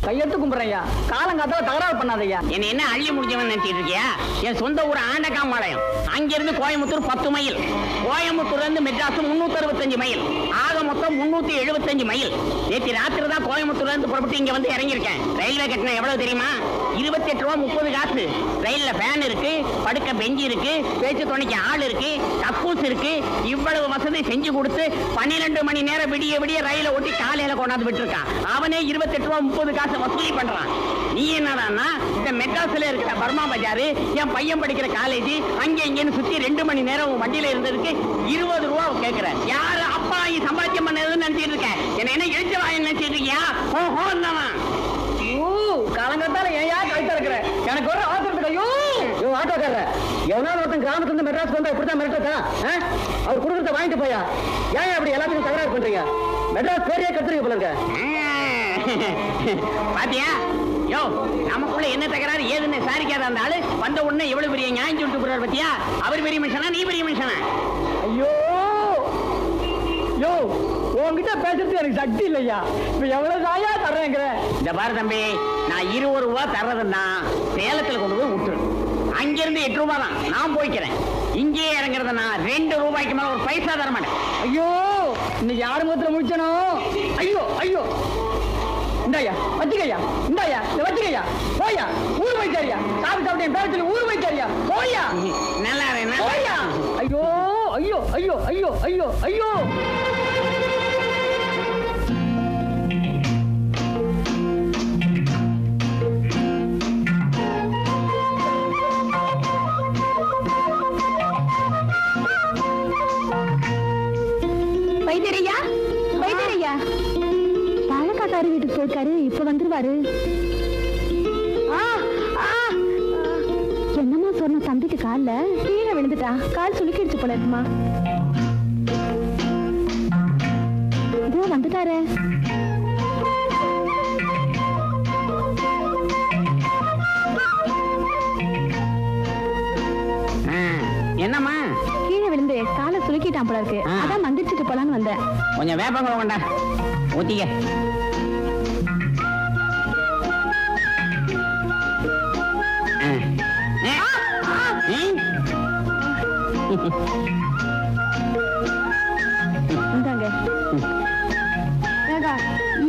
கையெழுத்து கும்பிடுறையா, காலங்காத்தால தகராறு பண்ணாதையா. என்ன அள்ளி முடிஞ்சவன் நினைச்சிட்டு இருக்கியா? என் சொந்த ஊர் ஆண்டகாம்பாளையம். அங்கிருந்து கோயம்புத்தூர் 10 மைல், கோயம்புத்தூர்ல இருந்து மெட்ராஸ் 365 மைல், ஆக மொத்தம் 375 மைல். நேற்று ராத்திரி தான் கோயம்புத்தூர்ல இருந்து புறப்பட்டு இங்க வந்து இறங்கியிருக்கேன். ரயில்வே கட்டணம் எவ்வளவு தெரியுமா? 28 ரூபா 30 காசு. ரயில்ல ஃபேன் இருக்கு, படுக்க பெஞ்சு இருக்கு, பேச்சு துணைக்கு ஆள் இருக்கு, கக்கூஸ் இருக்கு. இவ்வளவு வசதி செஞ்சு கொடுத்து 12 மணி நேரம் விடிய விடிய ரயில ஓட்டி காலையில கொண்டாந்து விட்டுருக்கான். அவனே 28 ரூபா 30 காசு வசூலி பண்றான். நீ என்னடான்னா இந்த மெட்ராஸ்ல இருக்கிற பர்மா பஜாரு, என் பையன் படிக்கிற காலேஜ், அங்க இங்கன்னு சுத்தி 2 மணி நேரம் வண்டியில இருந்ததுக்கு 20 ரூபா கேட்கிற. யாரு அப்பா சம்பாத்தியம் பண்ணதுன்னு நினைச்சிட்டு இருக்கேன்? என்ன எழுத்து வாங்க நினைச்சிட்டு இருக்கியா? காலங்காத்தால ஏயா கழுத்தா இருக்கிற? எனக்கு ஒரு ஆத்திரத்துக்கு ஐயோ ஆட்டோக்கார எவனாவது ஒருத்தன் கிராமத்துல இருந்து மெட்ராஸ் வந்தா இப்படித்தான் மிரட்டா? அவர் குடுக்கறத வாங்கிட்டு போயா? ஏன் அப்படி எல்லாத்தையும் தகராறு பண்றீங்க? மெட்ராஸ் பேரையே கத்துறீங்க போல இருக்க. பாத்தியா? யோ, நமக்குள்ள என்ன தகராறு ஏதுன்னு சாரிக்காத அந்த ஆளு வந்த உடனே எவ்வளவு பெரிய நியாயம் சொல்லிட்டு போறாரு பத்தியா? அவர் பெரிய மனுஷனா, நீ பெரிய மனுஷனா? ஐயோ யோ, உன்கிட்ட பேசுறது எனக்கு சக்தி இல்லையா. இப்ப எவ்வளவு தாயா தர்றேங்கிற? இந்த பாரு தம்பி, நான் 20 ரூபா தர்றதுன்னா சேலத்துல கொண்டு போய் விட்டுரு. அங்கிருந்து 8 ரூபாய் தான் நான் போய்க்கிறேன். இங்கே இறங்குறதுனா 2 ரூபாய்க்கு மேல ஒரு பைசா தர மாட்டேன். ஐயோ, இன்னைக்கு யாரு முகத்துல முடிச்சனோ? ஐயோ ஐயோ, இந்தாயா வச்சுக்கையா, இந்தாயா வச்சுக்கையா, போயா ஊர் வைத்தாரியா, சாப்பிட்டு என் பேர சொல்லி ஊர் வைத்தாரியா, போயா நல்லா போயா. ஐயோ ஐயோ ஐயோ ஐயோ ஐயோ ஐயோ. வைத்தியரையா, வைத்தியரையா, பாலக்காட்டாரு வீட்டுக்கு போயிருக்காரு, இப்ப வந்துருவாரு. என்னமா சொன்ன தம்பிக்கு கால்ல கீழே விழுந்துட்டா, கால் சுளுக்கிடுச்சு போல இருக்குமா. இதோ வந்துட்டாரு. என்னம்மா? கீழே விழுந்து காலை சுளுக்கிட்டான் போல இருக்கு, அதான் மந்திரிச்சுட்டு போலான்னு வந்தேன். கொஞ்சம் வேப்பங்குளம் கொண்டா ஊத்திக்க.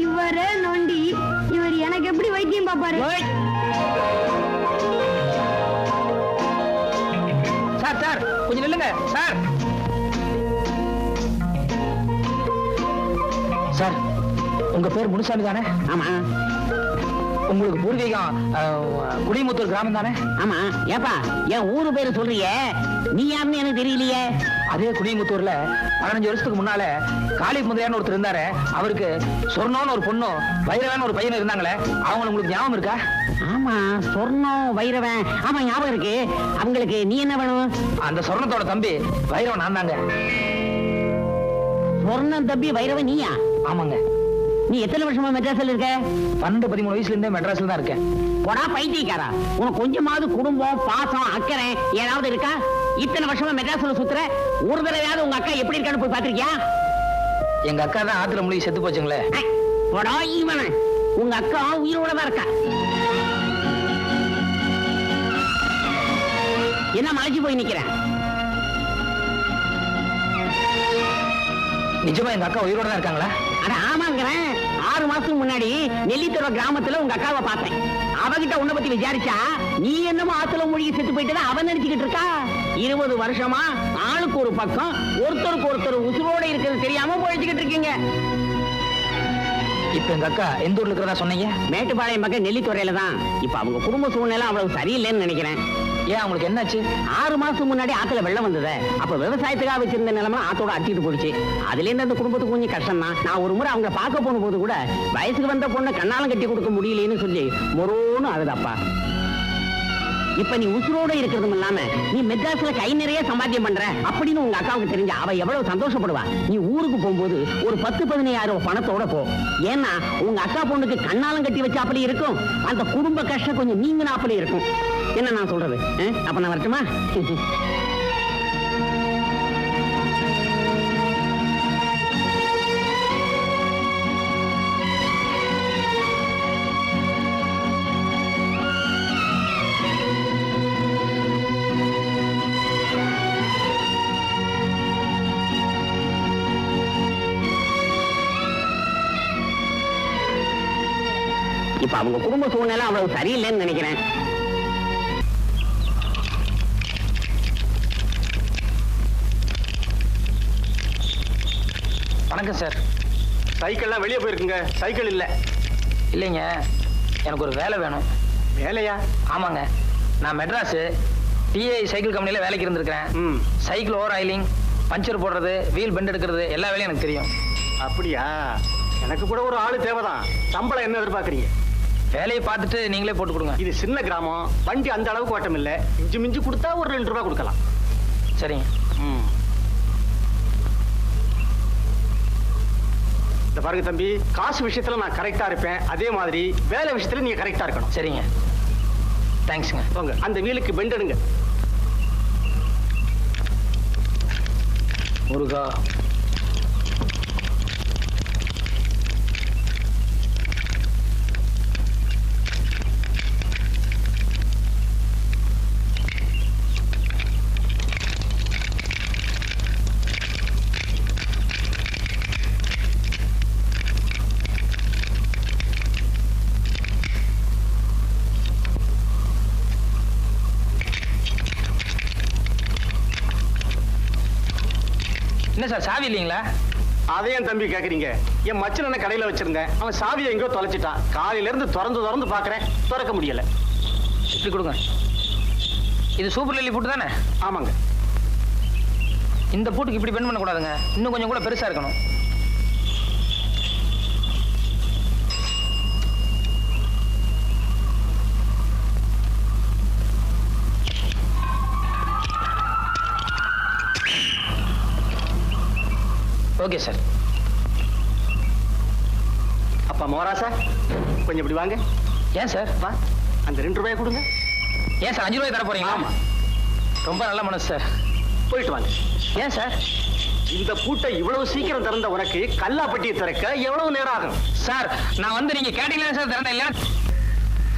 இவரே நொண்டி, இவர் எனக்கு எப்படி வைத்தியம் பாப்பாரு? சார் சார் கொஞ்சம் நில்லுங்க சார். சார், உங்க பேர் முனுசாமி தானே? ஆமா. உங்களுக்கு பூர்வீகம் குடிமுத்தூர் கிராமம் தானே? ஆமா. ஏப்பா, என் ஊரு பேரு சொல்றியே, நீ யாருன்னு எனக்கு தெரியலையே. அதே குடிமுத்தூர்ல 15 வருஷத்துக்கு முன்னால காளி முதலியான்னு ஒருத்தர் இருந்தாரு. அவருக்கு சொர்ணம்னு ஒரு பொண்ணும் வைரவன் ஒரு பையனும் இருந்தாங்களே, அவங்க உங்களுக்கு ஞாபகம் இருக்கா? ஆமா, சொர்ணம் வைரவன், ஆமா ஞாபகம் இருக்கு. அவங்களுக்கு நீ என்ன வேணும்? அந்த சொர்ணத்தோட தம்பி வைரவன் நான் தாங்க. சொர்ணம் தம்பி வைரவன் நீயா? ஆமாங்க. நீ எத்தனை வருஷமா மெட்ராஸ்ல இருக்க? 12-13 வயசுல இருந்தே மெட்ராஸ்ல தான் இருக்கேன். போடா பைத்தியக்காரா, உனக்கு கொஞ்சமாவது குடும்பம் பாசம் அக்கறை ஏதாவது இருக்கா? இத்தனை வருஷமா மெட்ராஸ்ல சுத்துற, ஒரு தடவையாவது உங்க அக்கா எப்படி இருக்கான்னு போய் பாத்திருக்கியா? எங்க அக்கா தான் ஆத்துல முழுகி செத்து போச்சுங்களே. போடா ஈவன, உங்க அக்கா உயிரோட தான் இருக்கா. என்ன மலைச்சு போய் நிக்கிறேன்? நிஜமா எங்க அக்கா உயிரோட தான் இருக்காங்களா? அட ஆமாங்கிறேன். 6 மாசத்துக்கு முன்னாடி நெல்லித்துறை கிராமத்துல உங்க அக்காவை பார்த்தேன். அவகிட்ட உன்னை பத்தி விசாரிச்சா நீ என்னமோ ஆத்துல மூழ்கி செத்து போயிட்டு அவன் நினைச்சுக்கிட்டு இருக்கா. 20 வருஷமா ஆளுக்கு ஒரு பக்கம், ஒருத்தருக்கு ஒருத்தர் உசுரோட இருக்கிறது தெரியாம போயிச்சுக்கிட்டு இருக்கீங்க. இப்ப எங்க அக்கா எந்த ஊர்ல இருக்கிறதா சொன்னீங்க? மேட்டுப்பாளையம் பக்கம் நெல்லித்துறையில தான். இப்ப அவங்க குடும்ப சூழ்நிலை அவ்வளவு சரியில்லைன்னு நினைக்கிறேன். ஏன், அவங்களுக்கு என்னாச்சு? 6 மாசத்துக்கு முன்னாடி ஆத்துல வெள்ளம் வந்தது. அப்ப விவசாயத்துக்காக வச்சிருந்த நிலைமை ஆத்தோட அட்டிட்டு போயிடுச்சு. அதுல இருந்து அந்த குடும்பத்துக்கு கொஞ்சம் கஷ்டம் தான். நான் ஒரு முறை அவங்க பார்க்க போன போது கூட வயசுக்கு வந்த பொண்ணை கண்ணாலம் கட்டி கொடுக்க முடியலன்னு சொல்லி மொரோன்னு அழுதாப்பா. இப்ப நீ உசுரோட இருக்கிறதும் இல்லாம நீ மெட்ராஸ்ல கை நிறைய சம்பாத்தியம் பண்ற அப்படின்னு உங்க அக்காவுக்கு தெரிஞ்ச அவ எவ்வளவு சந்தோஷப்படுவா. நீ ஊருக்கு போகும்போது ஒரு 10-15 பணத்தோட போ. ஏன்னா உங்க அக்கா பொண்ணுக்கு கண்ணாலம் கட்டி வச்சாப்படி இருக்கும், அந்த குடும்ப கஷ்டம் கொஞ்சம் நீங்கினாப்படி இருக்கும். என்ன நான் சொல்றது? அப்ப நான் வரட்டுமா? இப்ப அவங்க குடும்ப சூழ்நிலை அவ்வளவு சரியில்லைன்னு நினைக்கிறேன். வணக்கம் சார். சைக்கிள்லாம் வெளியே போயிருக்குங்க. சைக்கிள் இல்லை. இல்லைங்க, எனக்கு ஒரு வேலை வேணும். வேலையா? ஆமாங்க, நான் மெட்ராஸு டிஐ சைக்கிள் கம்பெனியில் வேலைக்கு இருந்திருக்கிறேன். சைக்கிள் ஓவர் ஆயிலிங், பஞ்சர் போடுறது, வீல் பெண்ட் எடுக்கிறது எல்லா வேலையும் எனக்கு தெரியும். அப்படியா? எனக்கு கூட ஒரு ஆளு தேவைதான். சம்பளம் என்ன எதிர்பார்க்குறீங்க? வேலையை பார்த்துட்டு நீங்களே போட்டு கொடுங்க. இது சின்ன கிராமம், வண்டி அந்த அளவுக்கு ஓட்டம் இல்லை. மிஞ்சி மிஞ்சி கொடுத்தா ஒரு 2 ரூபா கொடுக்கலாம். சரிங்க. இந்த பாருங்க தம்பி, காசு விஷயத்துல நான் கரெக்டா இருப்பேன். அதே மாதிரி வேலை விஷயத்துல நீங்க கரெக்டா இருக்கணும். சரிங்க, தேங்க்ஸுங்க. போங்க, அந்த வீலுக்கு பெண்ட் எடுங்க. முருகா. என்ன சார், சாவி இல்லைங்களா? அதையும் தம்பி கேக்குறீங்க? என் மச்சனை கடையில வச்சிருந்தேன். அவன் சாவியை எங்கோ தொலைச்சிட்டான். காலையில இருந்து திறந்து பாக்குறேன், திறக்க முடியல. இப்படி கொடுங்க. இது சூப்பர் லில்லி பூட்டு தானே? ஆமாங்க. இந்த பூட்டுக்கு இப்படி பெண்ட் பண்ணக்கூடாதுங்க, இன்னும் கொஞ்சம் கூட பெருசா இருக்கணும். Okay sir. அப்பா மோராசா, கொஞ்சம் இப்படி வாங்க. ஏன் சார்? வா, அந்த 2 ரூபாயை கொடுங்க. ஏன் சார் 5 ரூபாய் தர போறீங்களா? ஆமா. ரொம்ப நல்ல மனசு சார். போயிட்டு வாங்க. ஏன் சார்? இந்த பூட்டை இவ்வளவு சீக்கிரம் திறந்த உனக்கு கல்லாப்பட்டியை திறக்க எவ்வளவு நேரம் ஆகும்? சார், நான் வந்து நீங்க கேட்டீங்களா சார் திறந்த இல்ல?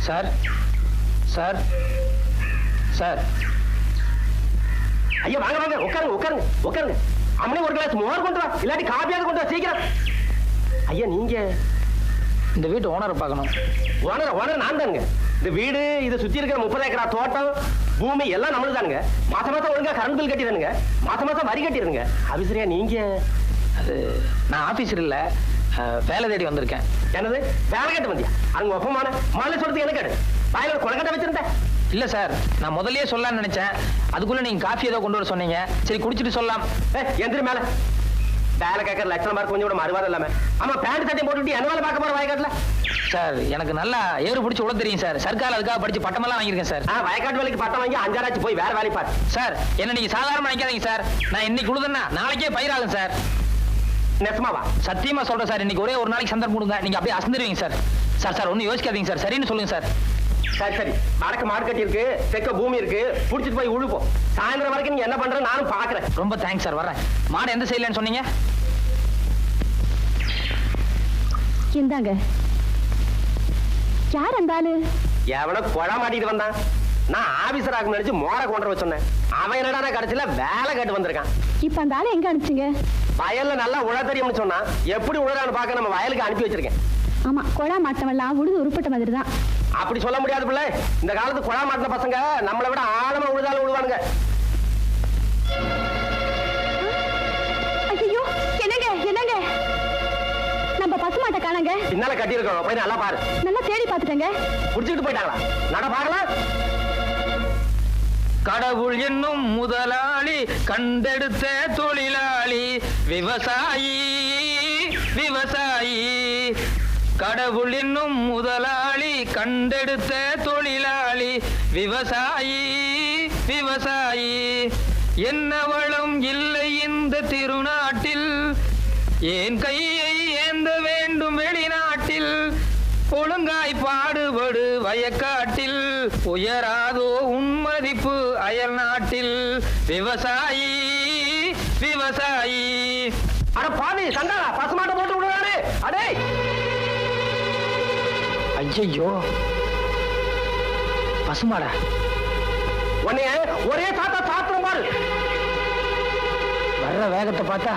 Sir sir sir. ஐயா வாங்க வாங்க, உட்காருங்க உட்காருங்க உட்காருங்க. அம்மனே ஒரு கிளாஸ் மோர் கொண்டு வா, இல்லாட்டி காபியாவது கொண்டு வா சீக்கிரம். ஐயா நீங்க இந்த வீட்டு ஓனரை பார்க்கணும். ஓனர் நான் தானுங்க. இந்த வீடு, இதை சுத்தி இருக்கிற 30 ஏக்கரா தோட்டம், பூமி எல்லாம் நம்மளும் தானுங்க. மாசம் மாசம் ஒழுங்கா கரண்ட் பில் கட்டிடுங்க, மாசம் மாசம் வரி கட்டிடுங்க. ஆபீசரியா நீங்க? அது நான் ஆபீசர் இல்ல, வேலை தேடி வந்திருக்கேன். என்னது வேலை கட்டு வந்தியா? அங்க ஒப்பமான மாலை சொல்றது எனக்கு கேடு. வாயில கொலக்கட்டை வச்சிருந்தேன். இல்ல சார், நான் முதல்லயே சொல்லலாம்னு நினைச்சேன். அதுக்குள்ள நீங்க காஃபி ஏதோ கொண்டு வர சொன்னீங்க. சரி குடிச்சிட்டு சொல்லலாம். எந்திரி மேல. வேலை கேட்கற லட்சணமா இருக்கு, கொஞ்சம் கூட மறுவாதம் இல்லாம. ஆமா, பேண்ட் சட்டை போட்டுட்டு என்ன வேலை பார்க்க போற வயக்காட்டுல? சார், எனக்கு நல்லா ஏறு பிடிச்சி உள்ள தெரியும் சார். சர்க்கார் அதுக்காக படிச்சு பட்டமெல்லாம் வாங்கியிருக்கேன் சார். வயக்காட்டு வேலைக்கு பட்டம் வாங்கி 5 ஆச்சு போய் வேற வேலை பாரு. சார், என்ன நீங்க சாதாரணமா நினைக்காதீங்க சார். நான் இன்னைக்கு உழுதுன்னா நாளைக்கே பயிராகும் சார். நெசமாவா? சத்தியமா சொல்றேன் சார். இன்னைக்கு ஒரே ஒரு நாளைக்கு சந்தர்ப்பம் கொடுங்க, நீங்க அப்படியே அசந்துருவீங்க சார். சார் சார் ஒன்னும் யோசிக்காதீங்க சார். சரின்னு சொல்லுங்க சார். சரி சரி, வடக்கு மாடு கட்டி இருக்கு, தெற்க பூமி இருக்கு, புடிச்சிட்டு போய் உழுப்போம். சாயந்தரம் வரைக்கும் நீங்க என்ன பண்ற நானும் பாக்குறேன். ரொம்ப தேங்க்ஸ் சார், வர்றேன். மாடு எந்த சைடுலன்னு சொன்னீங்க? இந்தாங்க. யார் அந்த ஆளு? எவனோ கொழா மாட்டிட்டு வந்தான். நான் ஆபீசர் ஆகும் நினைச்சு மோர கொண்டு வர சொன்னேன். அவன் என்னடா கடைசியில வேலை கேட்டு வந்திருக்கான். இப்ப அந்த ஆளு எங்க அனுப்பிச்சிங்க? வயல்ல நல்லா உழ தெரியும்னு சொன்னா, எப்படி உழறான்னு பார்க்க நம்ம வயலுக்கு அனுப்பி வச்சிருக்கேன். ஆமா, கொழா மாட்டவெல்லாம் உழுது உருப்பட்ட மாதிரி தான். அப்படி சொல்ல முடியாது பிள்ளை. இந்த காலத்து கொழா மாட்டின பசங்க நம்மளை விட ஆழமா உழுதாலும் உழுவானுங்க. ஐயோ, என்னங்க என்னங்க, நம்ம பசுமாட்டை காணங்க. பின்னால கட்டி இருக்கோம், போய் நல்லா பாரு. நல்லா தேடி பார்த்துட்டேங்க. புடிச்சிட்டு போயிட்டாங்களா? நட பாக்கலாம். கடவுள் என்னும் முதலாளி, கண்டெடுத்த தொழிலாளி, விவசாயி விவசாயி. கடவுள் என்னும் முதலாளி, கண்டெடுத்த தொழிலாளி, விவசாயி விவசாயி. என்ன வளம் இல்லை இந்த திருநாட்டில், ஏன் கையை ஏந்த வேண்டும் வெளிநாட்டில். ஒழுங்காய் பாடுபடு வயக்காட்டில், உயராதோ உன்மதிப்பு அயல் நாட்டில். விவசாயி விவசாயி. அட பாவி சண்டாளா, பசுமாட்டை போட்டு விடுவாரு. அடே ஐயோ, பசுமாடா? உன்னைய ஒரே தாத்தா சாத்திரம் பாரு. வர்ற வேகத்தை பார்த்தா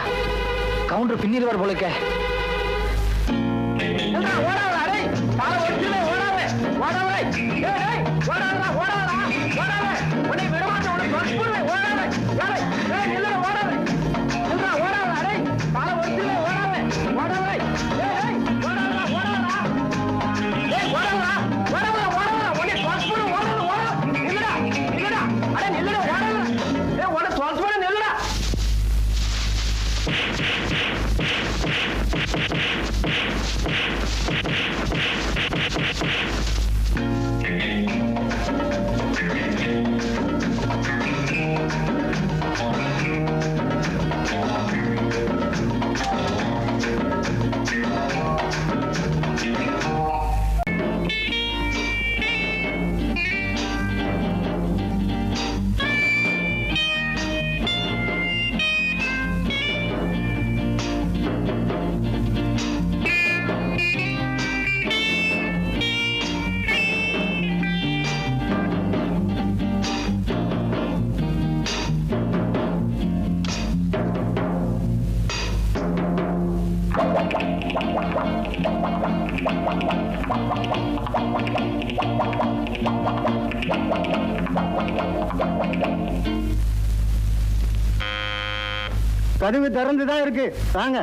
கவுண்டர் பின்னிருவார் போலுக்க. ஓடாத, அடே பாலை ஒடிச்சுமே ஓட. ஓடாதடா ஓடாதடா ஓடாத உன்னை விடமாட்டேன் உன்னை தொலைச்சுடுவேன் ஓடாத ஏய் ஏய் நில்லுடா ஓடாத நில்லுடா ஓடாத டேய் காலை ஒடிச்சிடுவே ஓடாத ஓடாத ஏய் ஏய் ஓடாதடா ஓடாதடா ஏய் ஓடாதடா ஓடாதடா ஓடாதடா உன்னை தொலைச்சுடுவேன் ஓடாத ஓடாத நில்லுடா நில்லுடா அட நில்லுடா ஓடாத ஏய் உன்னை தொலைச்சுடுவேன் நில்லுடா கதவு திறந்துதான் இருக்கு வாங்க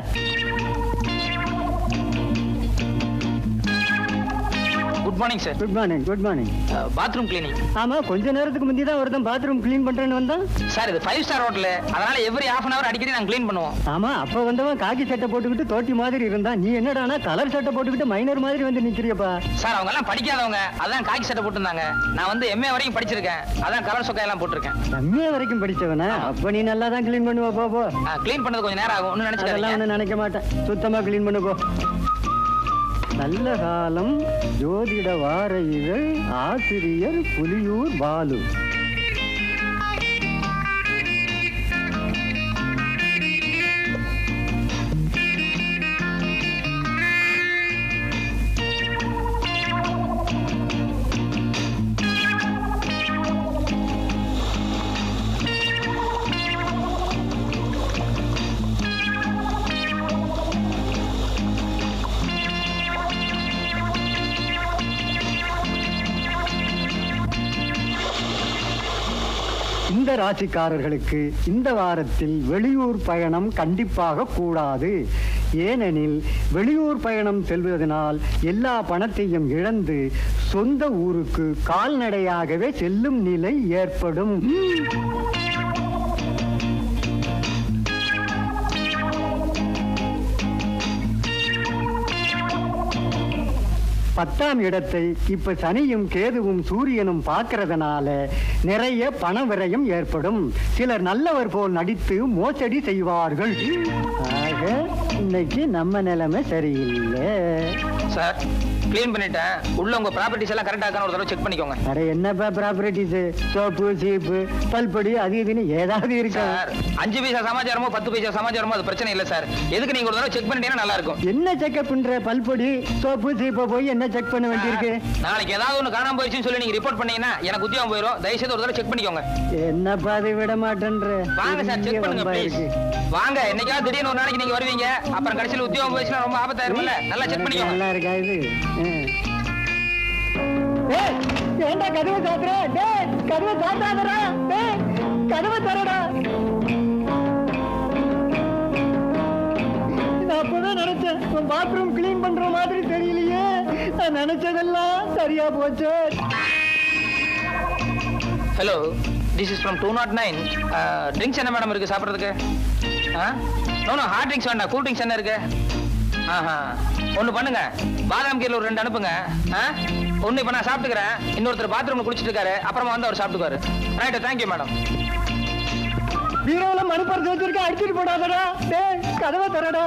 good morning sir. Good morning good morning bathroom cleaning. ஆமா கொஞ்ச நேரத்துக்கு முந்தி தான் ஒருத்தன் பாத்ரூம் கிளீன் பண்றேன்னு வந்தான். சார் இது 5 ஸ்டார் ஹோட்டல், அதனால எவ்ரி half an hour அடிக்கடி நாங்க க்ளீன் பண்ணுவோம். ஆமா அப்ப வந்தவன் காக்கி சட்டை போட்டுக்கிட்டு தோட்டி மாதிரி இருந்தான். நீ என்னடானா கலர் சட்டை போட்டுக்கிட்டு மைனர் மாதிரி வந்து நிக்கிறியப்பா. சார் அவங்க எல்லாம் படிக்காதவங்க, அதான் காக்கி சட்டை போட்டுருந்தாங்க. நான் வந்து MA வரைக்கும் படிச்சிருக்கேன், அதான் கலர் சொக்கா எல்லாம் போட்டிருக்கேன். MA வரைக்கும் படிச்சவனா? அப்ப நீ நல்லா தான் கிளீன் பண்ணுவா. போ க்ளீன் பண்ணது கொஞ்சம் நேரம் ஆகும், ஒன்னும் அதெல்லாம் நினைச்சுக்காதீங்க. ஒண்ணு நினைக்க மாட்டேன், சுத்தமா கிளீன் பண்ணு போ. நல்ல காலம் ஜோதிட வார இதழ் ஆசிரியர் புலியூர் பாலு. இந்த ராசிக்காரர்களுக்கு இந்த வாரத்தில் வெளியூர் பயணம் கண்டிப்பாக கூடாது. ஏனெனில் வெளியூர் பயணம் செல்வதனால் எல்லா பணத்தையும் இழந்து சொந்த ஊருக்கு கால்நடையாகவே செல்லும் நிலை ஏற்படும். பத்தாம் இடத்தை இப்ப சனியும் கேதுவும் சூரியனும் பார்க்கறதுனால நிறைய பண விரயம் ஏற்படும். சிலர் நல்லவர் போல் நடித்து மோசடி செய்வார்கள். ஆக இன்னைக்கு நம்ம நிலைமை சரியில்லை. சார் க்ளீன் பண்ணிட்டேன், உள்ள உங்க ப்ராப்பர்ட்டிஸ் எல்லாம் கரெக்டா இருக்கான்னு ஒரு தடவை செக் பண்ணிக்கோங்க. அட என்னப்பா ப்ராப்பர்ட்டிஸ், சோப்பு சீப்பு பல்படி அது இதுன்னு ஏதாவது இருக்கா? சார் 5 பைசா சமாச்சாரமோ 10 பைசா சமாச்சாரமோ அது பிரச்சனை இல்லை சார். எதுக்கு நீங்க ஒரு தடவை செக் பண்ணிட்டீங்கன்னா நல்லா இருக்கும். என்ன செக்அப் பண்ற? பல்பொடி சோப்பு சீப்பை போய் என்ன செக் பண்ண வேண்டியிருக்கு? நாளைக்கு ஏதாவது ஒண்ணு காணாம போயிடுச்சுன்னு சொல்லி நீங்க ரிப்போர்ட் பண்ணீங்கன்னா எனக்கு உத்தியோகம் போயிடும். தயவுசெய்து ஒரு தடவை செக் பண்ணிக்கோங்க. என்னப்பா அதை விட மாட்டேன்ற. வாங்க சார் செக் பண்ணுங்க ப்ளீஸ். வாங்க, என்னைக்காவது திடீர்னு ஒரு நாளைக்கு நீங்க வருவீங்க, அப்புறம் கடைசியில் உத்தியோகம் போயிடுச்சுன்னா ரொம்ப ஆபத்தாயிருக்கும்ல. நல்லா செக் பண்ணிக்கோங்க. நல்லா இருக்கா இது? ஏண்டா கதவை சாத்துற? டேய் கதவை சாத்தாதடா. டேய் கதவை தரடா. நான் அப்பதான் நினைச்சேன் பாத்ரூம் கிளீன் பண்ற மாதிரி தெரியலையே. நான் நினைச்சதெல்லாம் சரியா போச்சு. Hello, this is from 209. Drinks என்ன மேடம் இருக்கு சாப்பிட்றதுக்கு? நோ ஹார்ட் ட்ரிங்க்ஸ் வேண்டாம், கூல் ட்ரிங்க்ஸ் என்ன இருக்கு? ஒன்று பண்ணுங்க, பாதாம் கீரில் ஒரு 2 அனுப்புங்க. ஒன்று இப்போ நான் சாப்பிட்டுக்கிறேன், இன்னொருத்தர் பாத்ரூம்ல குளிச்சுட்டு இருக்காரு, அப்புறமா வந்து அவர் சாப்பிட்டுக்குவாரு. Right, thank you madam. பீரோல மணி பறிச்சு வச்சிருக்க, அடிச்சுட்டு போடாதடா. டேய் கதவை தரடா.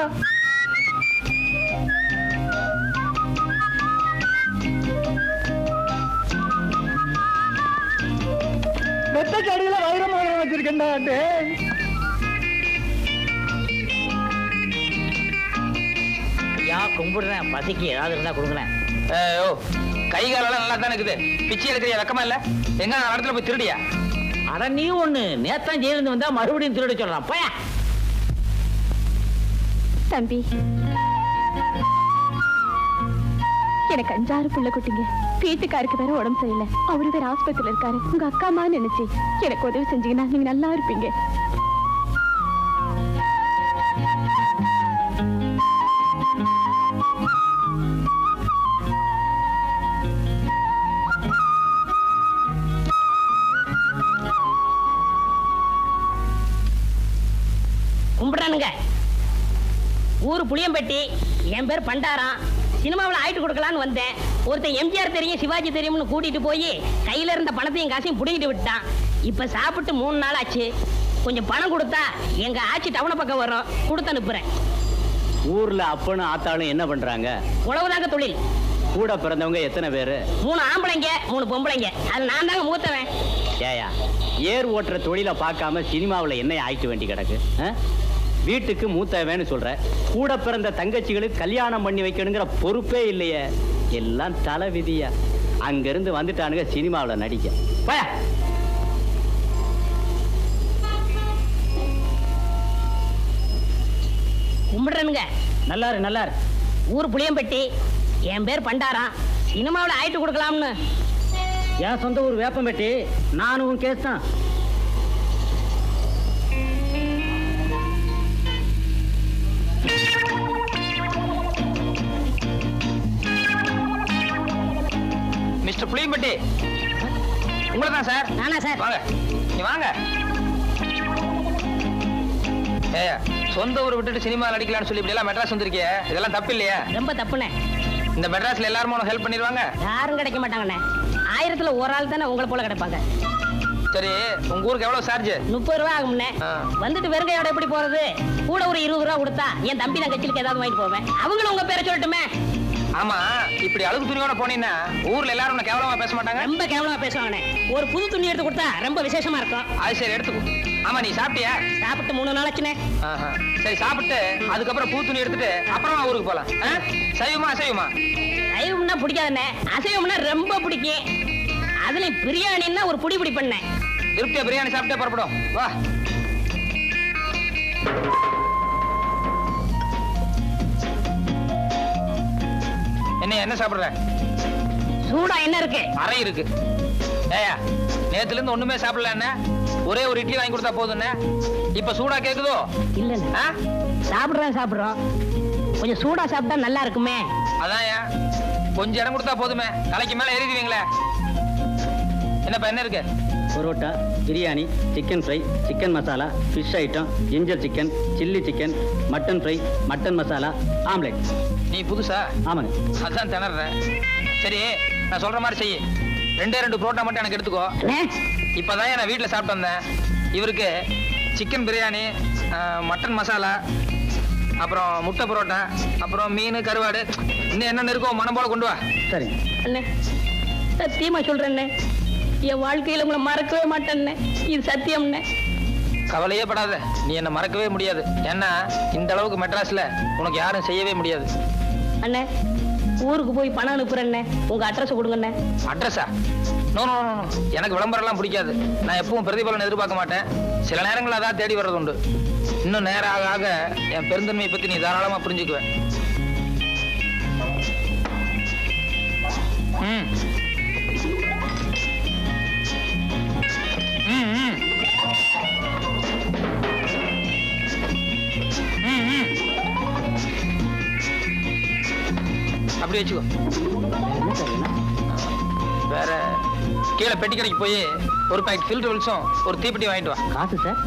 வெத்த கடையில வைரம் வச்சிருக்கேன்டா. டேய் கும்பிடுறேன், பசிக்கு ஏதாவது இருந்தா கொடுங்களேன். ஓ, கை காலெல்லாம் நல்லா தானே இருக்குது, பிச்சை எடுக்கிறியா? வெக்கமா இல்ல? எங்க நான் இடத்துல போய் திருடியா? அட நீ ஒண்ணு நேத்தான் ஜெயிலிருந்து வந்தா மறுபடியும் திருட சொல்றான். போயா தம்பி, எனக்கு 5-6 பிள்ளை குட்டிங்க. வீட்டுக்காருக்கு வேற உடம்பு சரியில்லை. அவரு வேற ஆஸ்பத்திரியில இருக்காரு. உங்க அக்காமா நினைச்சு எனக்கு உதவி செஞ்சீங்கன்னா நீங்க நல்லா இருப்பீங்க. கும்பிடுறானுங்க. ஊரு புளியம்பட்டி, என் பேர் பண்டாரம். சினிமாவில் ஆயிட்டு கொடுக்கலான்னு வந்தேன். ஒருத்தன் எம்ஜிஆர் தெரியும், சிவாஜி தெரியும்னு கூட்டிட்டு போய் கையில இருந்த பணத்தையும் காசையும் புடிங்கிட்டு விட்டான். இப்ப சாப்பிட்டு 3 நாள் ஆச்சு. கொஞ்சம் பணம் கொடுத்தா எங்க ஆட்சி டவுன பக்கம் வரும், கொடுத்து அனுப்புறேன். ஊர்ல அப்பனும் ஆத்தாளும் என்ன பண்றாங்க? உழவுதாங்க தொழில். கூட பிறந்தவங்க எத்தனை பேரு? 3 ஆம்பளைங்க 3 பொம்பளைங்க. அது நான் தாங்க மூத்தவன். ஏயா ஏர் ஓட்டுற தொழிலை பார்க்காம சினிமாவில் என்ன ஆயிட்டு வேண்டி கிடக்கு? வீட்டுக்கு மூத்தவன்னு சொல்ற, கூட பிறந்த தங்கச்சிகளுக்கு கல்யாணம் பண்ணி வைக்கணுங்கிற பொறுப்பே இல்லையே. எல்லாம் தலை விதியா. அங்கிருந்து வந்துட்டானுங்க சினிமாவில் நடிக்க. போயா. கும்பிடுறனுங்க. நல்லாரு நல்லாரு. ஊர் புளியம்பட்டி, என் பேர் பண்டாரம். சினிமாவில் ஆயிட்டு கொடுக்கலாம்னு. என் சொந்த ஊர் வேப்பம்பட்டி. நானும் கேஸ் தான். மிஸ்டர் புளியம்பட்டி, உங்களை தான் சார். நானா சார்? வாங்க, நீ வாங்க. ஏயா, சொந்த ஊரை விட்டுட்டு சினிமா நடிக்கலாம்னு சொல்லி இப்படி எல்லாம் மெட்ராஸ் வந்திருக்கிய, இதெல்லாம் தப்பு இல்லையா? ரொம்ப தப்புண்ணே. இந்த மெட்ராஸ்ல எல்லாரும் உனக்கு ஹெல்ப் பண்ணிடுவாங்க? யாரும் கிடைக்க மாட்டாங்கண்ணே. 1000ல் ஒரு ஆள் தானே உங்களை போல கிடைப்பாங்க. சரி, உங்க ஊருக்கு எவ்வளவு சார்ஜ்? 30 ரூபா ஆகும்ண்ணே. வந்துட்டு வெறுங்கையோட எப்படி போறது? கூட ஒரு 20 ரூபா கொடுத்தா என் தம்பி நான் கட்சிக்கு ஏதாவது வாங்கிட்டு போவேன். அவங்களும் உங்க பேரை சொல்லட்டுமே. ஆமா, இப்படி அழுகு துணியோட போனீங்கன்னா ஊர்ல எல்லாரும் உன்னை கேவலமா பேச மாட்டாங்க? ரொம்ப கேவலமா பேசுவாங்கண்ணே. ஒரு புது துணி எடுத்து கொடுத்தா ரொம்ப விசேஷமா இருக்கும். அது சரி, எடுத்துக்கோ. ஆமா, நீ சாப்பிட்டியா? சாப்பிட்டு 3 நாள் ஆச்சுண்ணே. சரி, சாப்பிட்டு அதுக்கப்புறம் பூ துணி எடுத்துட்டு அப்புறமா ஊருக்கு போலாம். சைவமா அசைவமா? சைவம்னா பிடிக்காதுண்ணே, அசைவம்னா ரொம்ப பிடிக்கும். அதுல பிரியாணின்னா ஒரு புடி பண்ணேன். திருப்தியா பிரியாணி சாப்பிட்டே புறப்படும். வா. என்ன சாப்பிடுற? சூடா என்ன இருக்கு? அறை இருக்கு. ஏயா, நேத்துல இருந்து ஒண்ணுமே சாப்பிடல. என்ன ஒரே ஒரு இட்லி வாங்கி கொடுத்தா போதும். இப்ப சூடா கேக்குதோ? இல்ல, சாப்பிடுறோம். கொஞ்சம் சூடா சாப்பிட்டா நல்லா இருக்குமே. அதான் கொஞ்சம் இடம் கொடுத்தா போதுமே, தலைக்கு மேல ஏறிடுவீங்களே. என்னப்பா என்ன இருக்கு? Parotta, biryani, chicken fry, chicken masala, fish item, ginger chicken, chilli chicken, mutton fry, mutton masala, omelette. நீ புதுசா? ஆமாங்க. அதான் திணறேன். சரி, நான் சொல்ற மாதிரி செய்ய. 2 புரோட்டா மட்டும் எனக்கு எடுத்துக்கோ. இப்பதான் நான் வீட்டுல சாப்பிட்டு வந்தேன். இவருக்கு சிக்கன் பிரியாணி, மட்டன் மசாலா, அப்புறம் முட்டை புரோட்டா, அப்புறம் மீன், கருவாடு, இன்னும் என்னென்ன இருக்கோ மனம் போல கொண்டு வா. சரி அண்ணே, சத்தியமா சொல்றேன்னே, என் வாழ்க்கையில உங்களை மறக்கவே மாட்டேன்னே. இது சத்தியம்னே. கவலையே படாத, நீ என்ன மறக்கவே முடியாது. ஏன்னா இந்த அளவுக்கு மெட்ராஸ்ல உனக்கு யாரும் செய்யவே முடியாது. அண்ணே, ஊருக்கு போய் பணம் அனுப்புறேன்னே. உங்க அட்ரஸ் கொடுங்கண்ணே. அட்ரஸா? நோ நோ நோ, எனக்கு விளம்பரம் எல்லாம் பிடிக்காது. நான் எப்பவும் பிரதிபலன் எதிர்பார்க்க மாட்டேன். சில நேரங்கள் அதான் தேடி வர்றது உண்டு. இன்னும் நேரம் ஆக ஆக என் பெருந்தன்மையை பத்தி நீ தாராளமா புரிஞ்சுக்குவேன். அப்படி வச்சுக்கோ. வேற கீழே பெட்டி கடைக்கு போய் ஒரு பாக்கெட் ஃபில்டர் வில்ஸும் ஒரு தீப்பெட்டி வாங்கிட்டு வா. காசு சார்?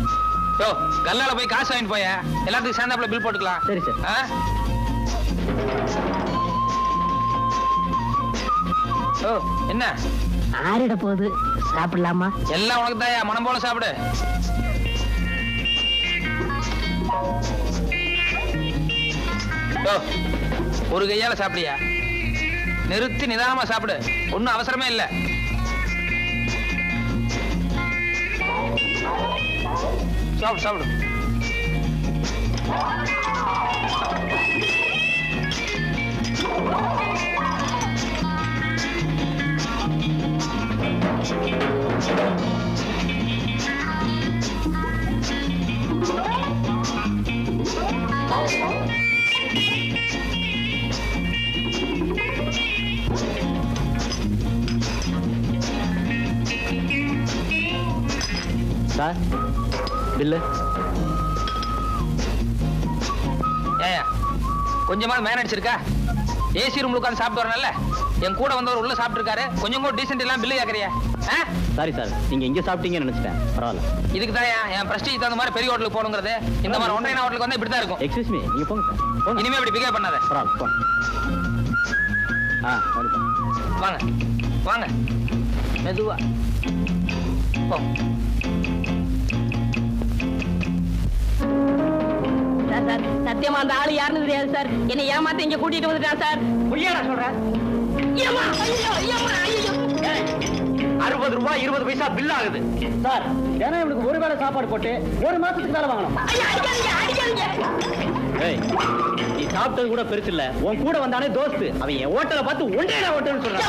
யோ, கல்லால போய் காசு வாங்கிட்டு போய, எல்லாத்துக்கும் சேர்ந்தாப்புல பில் போட்டுக்கலாம். சரி சார். ஓ, என்ன ஆறிட போகுது, சாப்பிடலாமா? எல்லாம் உனக்கு தாயா, மனம் போல சாப்பிடு. ஓ, ஒரு கையால சாப்பிடியா? நிறுத்தி நிதானமா சாப்பிடு, ஒன்னும் அவசரமே இல்ல. சாப்பிடு சாப்பிடு. Sir bill. ஏன் கொஞ்சமாவது மேனேஜ் இருக்கா? ஏசி ரூம்ல உட்காந்து சாப்பிட்டு வரணும்ல. என் கூட வந்தவர் உள்ள சாப்பிட்டு இருக்காரு. கொஞ்சம் கூட டீசென்ட் எல்லாம் பில்லு கேக்குறியா? சாரி சார், நீங்க இங்க சாப்பிட்டீங்கன்னு நினைச்சிட்டேன். பரவாயில்ல. இதுக்கு தான் என் பிரஸ்டீஜ் தகுந்த மாதிரி பெரிய ஹோட்டலுக்கு போகணுங்கிறது. இந்த மாதிரி ஒன்றைய ஹோட்டலுக்கு வந்து இப்படி தான் இருக்கும். எக்ஸ்கியூஸ் மீ, நீங்க போங்க சார். போங்க. இனிமே இப்படி பிகேவ் பண்ணாத. பரவாயில்ல, போங்க. சரிப்பா. வாங்க வாங்க மெதுவா போ. சார் சார் சத்தியமா அந்த ஆளு யாருன்னு தெரியாது சார். என்னை ஏமாத்த இங்க கூட்டிட்டு வந்துட்டான் சார். பொய்யாடா சொல்றேன். 60 ரூபாய் 20 பைசா பில் ஆகுது சார். ஏன்னா இவனுக்கு ஒரு வேளை சாப்பாடு போட்டு ஒரு மாசத்துக்கு மேல வாங்கணும். ஏய், நீ சாப்பிட்டது கூட பெருசு இல்ல. உன் கூட வந்தானே தோஸ்து, அவன் என் ஹோட்டலை பார்த்து ஒன்றே ஹோட்டல்னு சொல்றான்.